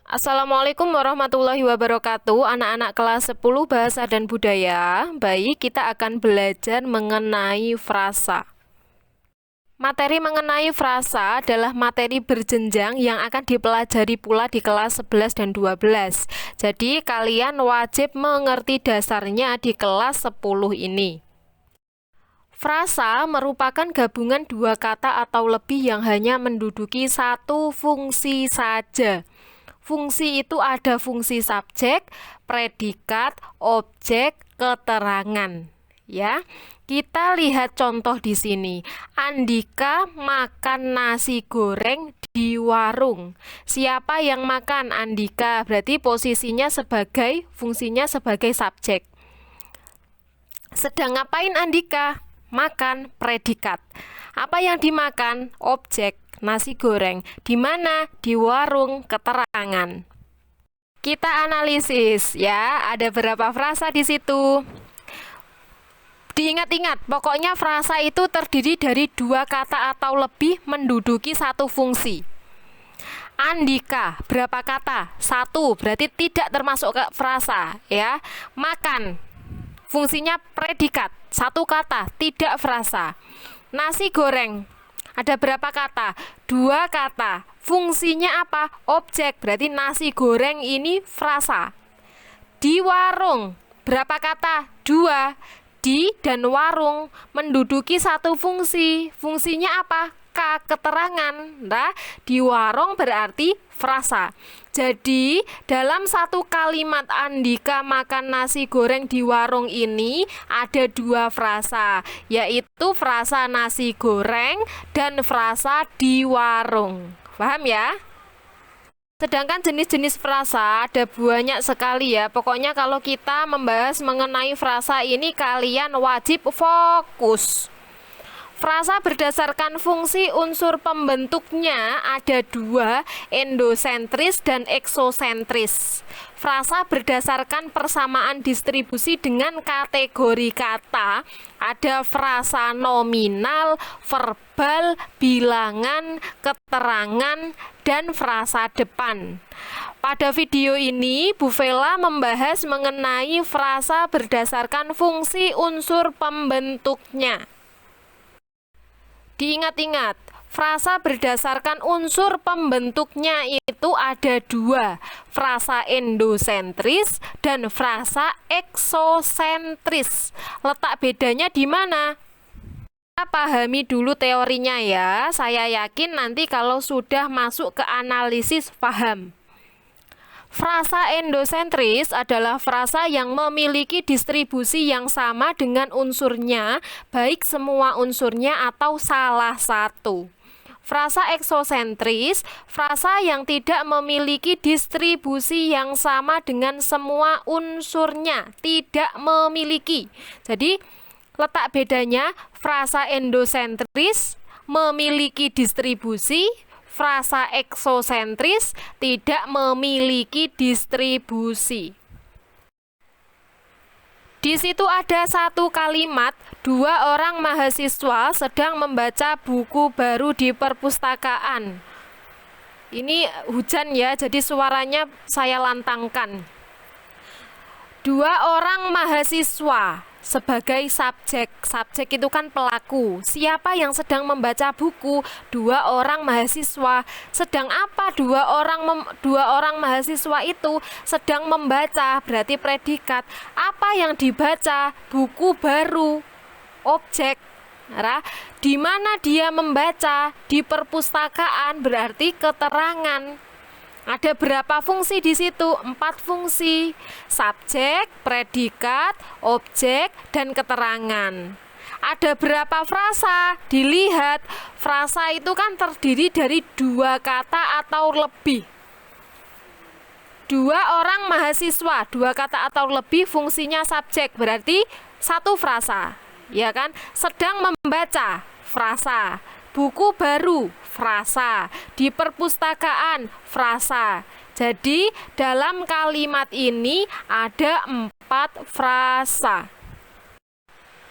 Assalamualaikum warahmatullahi wabarakatuh. Anak-anak kelas 10 Bahasa dan Budaya. Baik, kita akan belajar mengenai frasa. Materi mengenai frasa adalah materi berjenjang yang akan dipelajari pula di kelas 11 dan 12. Jadi, kalian wajib mengerti dasarnya di kelas 10 ini. Frasa merupakan gabungan dua kata atau lebih yang hanya menduduki satu fungsi saja. Fungsi itu ada fungsi subjek, predikat, objek, keterangan. Ya, kita lihat contoh di sini. Andika makan nasi goreng di warung. Siapa yang makan? Andika. Berarti fungsinya sebagai subjek. Sedang ngapain Andika? Makan, predikat. Apa yang dimakan? Objek, nasi goreng. Di mana? Di warung, keterangan. Kita analisis ya, ada berapa frasa di situ? Diingat-ingat, pokoknya frasa itu terdiri dari dua kata atau lebih menduduki satu fungsi. Andika, berapa kata? Satu, berarti tidak termasuk ke frasa ya. Makan, fungsinya predikat, satu kata, tidak frasa. Nasi goreng, ada berapa kata? Dua kata. Fungsinya apa? Objek, berarti nasi goreng ini frasa. Di warung, berapa kata? Dua. Di dan warung menduduki satu fungsi. Fungsinya apa? Keterangan. Nah, di warung berarti frasa. Jadi, dalam satu kalimat Andika makan nasi goreng di warung ini ada dua frasa, yaitu frasa nasi goreng dan frasa di warung. Paham ya? Sedangkan jenis-jenis frasa ada banyak sekali ya. Pokoknya kalau kita membahas mengenai frasa ini kalian wajib fokus. Frasa berdasarkan fungsi unsur pembentuknya ada dua, endosentris dan eksosentris. Frasa berdasarkan persamaan distribusi dengan kategori kata, ada frasa nominal, verbal, bilangan, keterangan, dan frasa depan. Pada video ini, Bu Vela membahas mengenai frasa berdasarkan fungsi unsur pembentuknya. Diingat-ingat, frasa berdasarkan unsur pembentuknya itu ada dua, frasa endosentris dan frasa eksosentris. Letak bedanya di mana? Kita pahami dulu teorinya ya. Saya yakin nanti kalau sudah masuk ke analisis paham. Frasa endosentris adalah frasa yang memiliki distribusi yang sama dengan unsurnya, baik semua unsurnya atau salah satu. Frasa eksosentris, frasa yang tidak memiliki distribusi yang sama dengan semua unsurnya, tidak memiliki. Jadi, letak bedanya frasa endosentris memiliki distribusi, frasa eksosentris tidak memiliki distribusi. Di situ ada satu kalimat, dua orang mahasiswa sedang membaca buku baru di perpustakaan. Ini hujan ya, jadi suaranya saya lantangkan. Dua orang mahasiswa sebagai subjek. Subjek itu kan pelaku. Siapa yang sedang membaca buku? Dua orang mahasiswa. Sedang apa dua orang mahasiswa itu sedang membaca? Berarti predikat. Apa yang dibaca? Buku baru. Objek. Di mana dia membaca? Di perpustakaan, berarti keterangan. Ada berapa fungsi di situ? 4 fungsi. Subjek, predikat, objek, dan keterangan. Ada berapa frasa? Dilihat, frasa itu kan terdiri dari dua kata atau lebih. Dua orang mahasiswa, dua kata atau lebih fungsinya subjek, berarti satu frasa. Ya kan? Sedang membaca, frasa. Buku baru, frasa. Di perpustakaan, frasa. Jadi, dalam kalimat ini ada 4 frasa.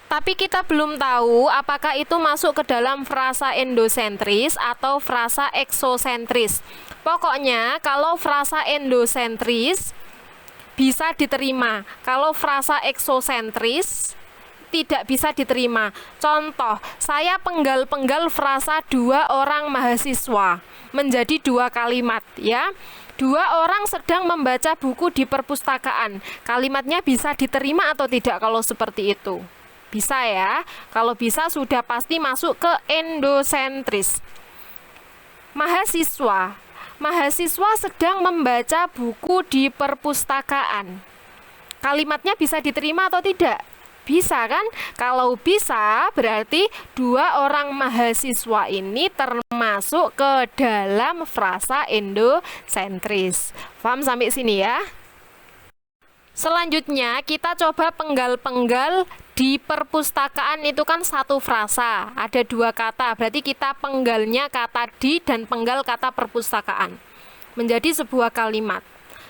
Tapi kita belum tahu apakah itu masuk ke dalam frasa endosentris atau frasa eksosentris. Pokoknya kalau frasa endosentris bisa diterima, kalau frasa eksosentris tidak bisa diterima. Contoh, saya penggal-penggal frasa dua orang mahasiswa menjadi dua kalimat, ya. Dua orang sedang membaca buku di perpustakaan. Kalimatnya bisa diterima atau tidak kalau seperti itu? Bisa ya. Kalau bisa sudah pasti masuk ke endosentris. Mahasiswa. Mahasiswa sedang membaca buku di perpustakaan. Kalimatnya bisa diterima atau tidak? Bisa kan? Kalau bisa, berarti dua orang mahasiswa ini termasuk ke dalam frasa endosentris. Paham sampai sini ya? Selanjutnya kita coba penggal-penggal di perpustakaan. Itu kan satu frasa, ada dua kata, berarti kita penggalnya kata di dan penggal kata perpustakaan menjadi sebuah kalimat.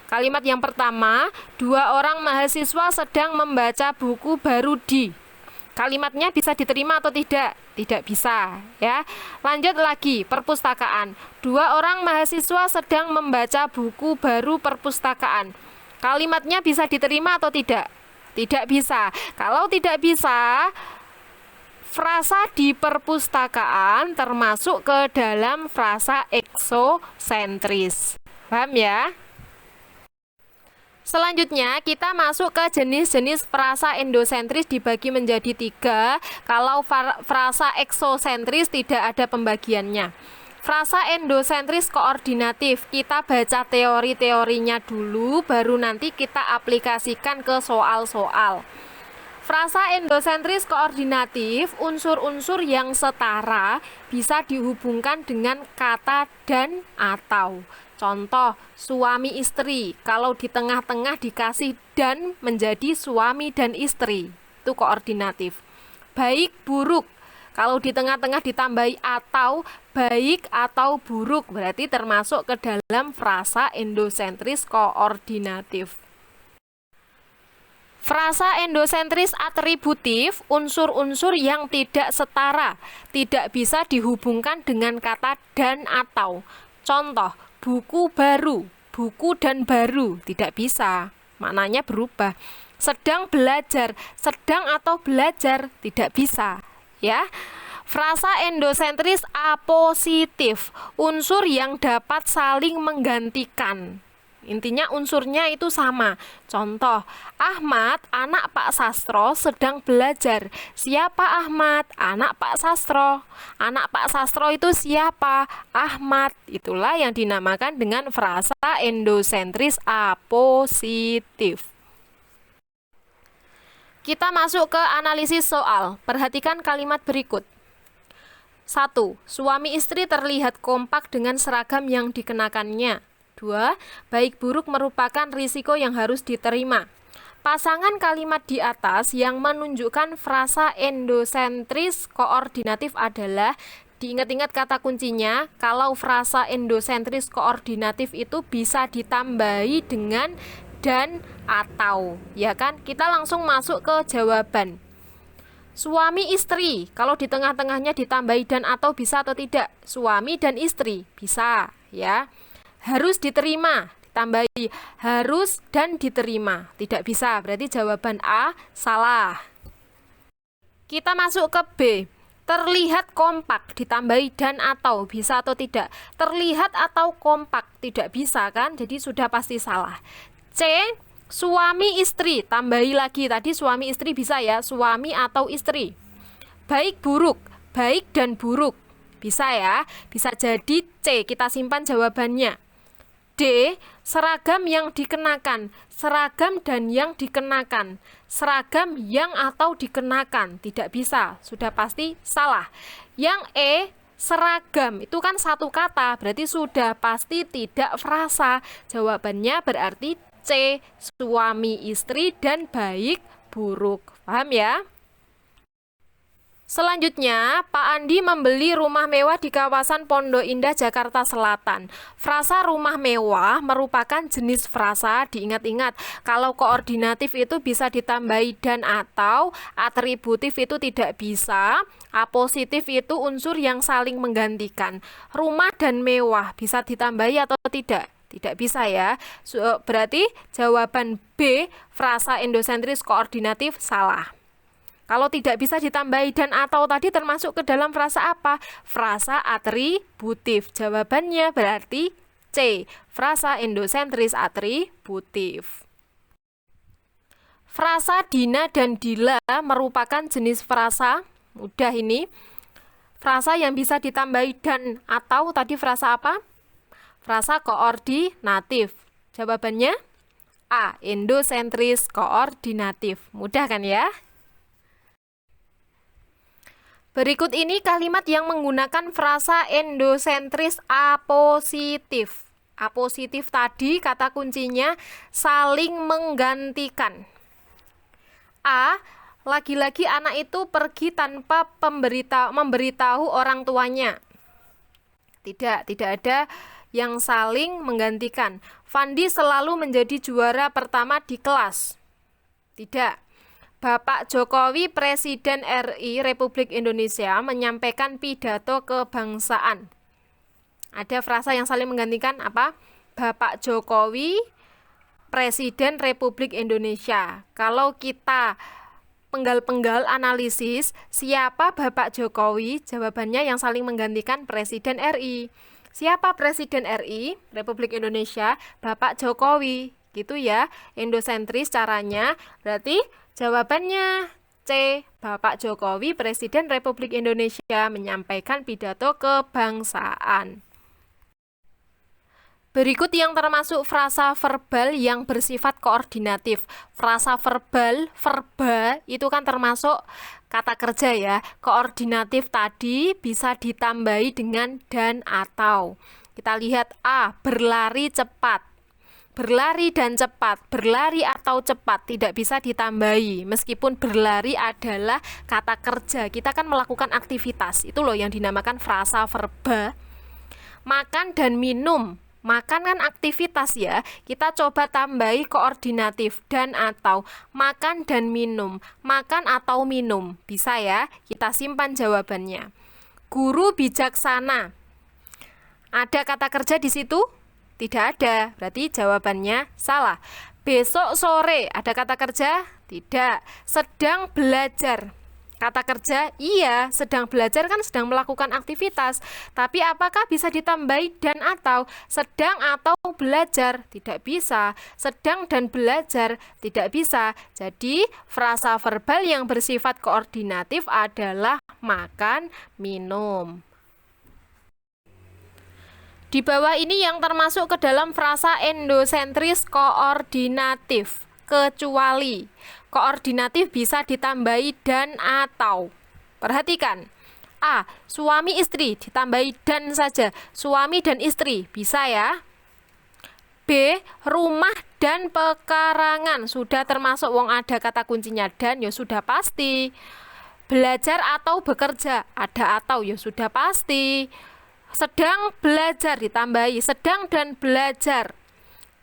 Kalimat yang pertama, dua orang mahasiswa sedang membaca buku baru di. Kalimatnya bisa diterima atau tidak? Tidak bisa, ya. Lanjut lagi, perpustakaan. Dua orang mahasiswa sedang membaca buku baru perpustakaan. Kalimatnya bisa diterima atau tidak? Tidak bisa. Kalau tidak bisa, frasa di perpustakaan termasuk ke dalam frasa eksosentris. Paham ya? Selanjutnya kita masuk ke jenis-jenis frasa endosentris dibagi menjadi 3. Kalau frasa eksosentris tidak ada pembagiannya. Frasa endosentris koordinatif, kita baca teori-teorinya dulu, baru nanti kita aplikasikan ke soal-soal. Frasa endosentris koordinatif, unsur-unsur yang setara bisa dihubungkan dengan kata dan atau. Contoh, suami istri, kalau di tengah-tengah dikasih dan menjadi suami dan istri, itu koordinatif. Baik buruk, kalau di tengah-tengah ditambahi atau, baik atau buruk, berarti termasuk ke dalam frasa endosentris koordinatif. Frasa endosentris atributif, unsur-unsur yang tidak setara, tidak bisa dihubungkan dengan kata dan atau. Contoh, buku baru, buku dan baru, tidak bisa, maknanya berubah. Sedang belajar, sedang atau belajar, tidak bisa, ya. Frasa endosentris apositif, unsur yang dapat saling menggantikan. Intinya unsurnya itu sama. Contoh, Ahmad, anak Pak Sastro, sedang belajar. Siapa Ahmad? Anak Pak Sastro. Anak Pak Sastro itu siapa? Ahmad. Itulah yang dinamakan dengan frasa endosentris apositif. Kita masuk ke analisis soal. Perhatikan kalimat berikut. 1. Suami istri terlihat kompak dengan seragam yang dikenakannya. 2. Baik buruk merupakan risiko yang harus diterima. Pasangan kalimat di atas yang menunjukkan frasa endosentris koordinatif adalah, diingat-ingat kata kuncinya, kalau frasa endosentris koordinatif itu bisa ditambahi dengan dan atau, ya kan? Kita langsung masuk ke jawaban. Suami istri, kalau di tengah-tengahnya ditambahi dan atau bisa atau tidak? Suami dan istri, bisa, ya. Harus diterima, ditambahi harus dan diterima, tidak bisa, berarti jawaban A salah. Kita masuk ke B. Terlihat kompak, ditambahi dan atau, bisa atau tidak? Terlihat atau kompak, tidak bisa kan, jadi sudah pasti salah. C. Suami istri, tambahi lagi, tadi suami istri bisa ya, suami atau istri. Baik buruk, baik dan buruk, bisa ya, bisa jadi C, kita simpan jawabannya. D. Seragam yang dikenakan, seragam dan yang dikenakan, seragam yang atau dikenakan, tidak bisa, sudah pasti salah. Yang E. Seragam, itu kan satu kata, berarti sudah pasti tidak frasa. Jawabannya berarti C. Suami istri dan baik buruk. Paham ya? Selanjutnya, Pak Andi membeli rumah mewah di kawasan Pondok Indah, Jakarta Selatan. Frasa rumah mewah merupakan jenis frasa, diingat-ingat, kalau koordinatif itu bisa ditambahi dan atau, atributif itu tidak bisa, apositif itu unsur yang saling menggantikan. Rumah dan mewah bisa ditambahi atau tidak? Tidak bisa ya. Berarti jawaban B, frasa endosentris koordinatif, salah. Kalau tidak bisa ditambahi dan atau tadi termasuk ke dalam frasa apa? Frasa atributif. Jawabannya berarti C, frasa endosentris atributif. Frasa Dina dan Dila merupakan jenis frasa, mudah ini. Frasa yang bisa ditambahi dan atau tadi frasa apa? Frasa koordinatif. Jawabannya A, endosentris koordinatif. Mudah kan ya? Berikut ini kalimat yang menggunakan frasa endosentris apositif. Apositif tadi kata kuncinya saling menggantikan. A, lagi-lagi anak itu pergi tanpa memberitahu orang tuanya. Tidak ada yang saling menggantikan. Fandi selalu menjadi juara pertama di kelas. Tidak. Bapak Jokowi, Presiden RI Republik Indonesia, menyampaikan pidato kebangsaan. Ada frasa yang saling menggantikan apa? Bapak Jokowi, Presiden Republik Indonesia. Kalau kita penggal-penggal analisis, siapa Bapak Jokowi? Jawabannya yang saling menggantikan Presiden RI. Siapa Presiden RI Republik Indonesia? Bapak Jokowi. Gitu ya, endosentris caranya. Berarti jawabannya C, Bapak Jokowi, Presiden Republik Indonesia, menyampaikan pidato kebangsaan. Berikut yang termasuk frasa verbal yang bersifat koordinatif. Frasa verbal, verba, itu kan termasuk kata kerja ya. Koordinatif tadi bisa ditambahi dengan dan atau. Kita lihat A, berlari cepat. Berlari dan cepat, berlari atau cepat tidak bisa ditambahi. Meskipun berlari adalah kata kerja, kita kan melakukan aktivitas. Itu loh yang dinamakan frasa verba. Makan dan minum, makan kan aktivitas ya. Kita coba tambahi koordinatif dan atau. Makan dan minum, makan atau minum. Bisa ya, kita simpan jawabannya. Guru bijaksana. Ada kata kerja di situ? Tidak ada, berarti jawabannya salah. Besok sore, ada kata kerja? Tidak. Sedang belajar. Kata kerja? Iya, sedang belajar kan sedang melakukan aktivitas. Tapi apakah bisa ditambahi dan atau? Sedang atau belajar? Tidak bisa. Sedang dan belajar? Tidak bisa. Jadi, frasa verbal yang bersifat koordinatif adalah makan, minum. Di bawah ini yang termasuk ke dalam frasa endosentris koordinatif, kecuali. Koordinatif bisa ditambahi dan atau. Perhatikan. A, suami istri ditambahi dan saja. Suami dan istri, bisa ya. B, rumah dan pekarangan. Sudah termasuk wong ada kata kuncinya dan ya sudah pasti. Belajar atau bekerja, ada atau ya sudah pasti. Sedang belajar ditambahi sedang dan belajar.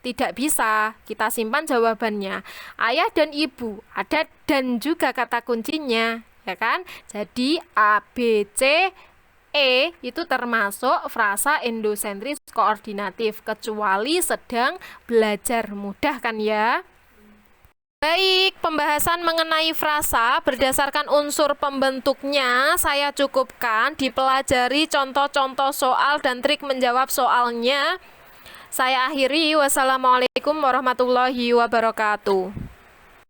Tidak bisa, kita simpan jawabannya. Ayah dan ibu, ada dan juga kata kuncinya, ya kan? Jadi A, B, C, E itu termasuk frasa endosentris koordinatif, kecuali sedang belajar. Mudah kan ya? Baik, pembahasan mengenai frasa berdasarkan unsur pembentuknya saya cukupkan. Dipelajari contoh-contoh soal dan trik menjawab soalnya. Saya akhiri. Wassalamualaikum warahmatullahi wabarakatuh.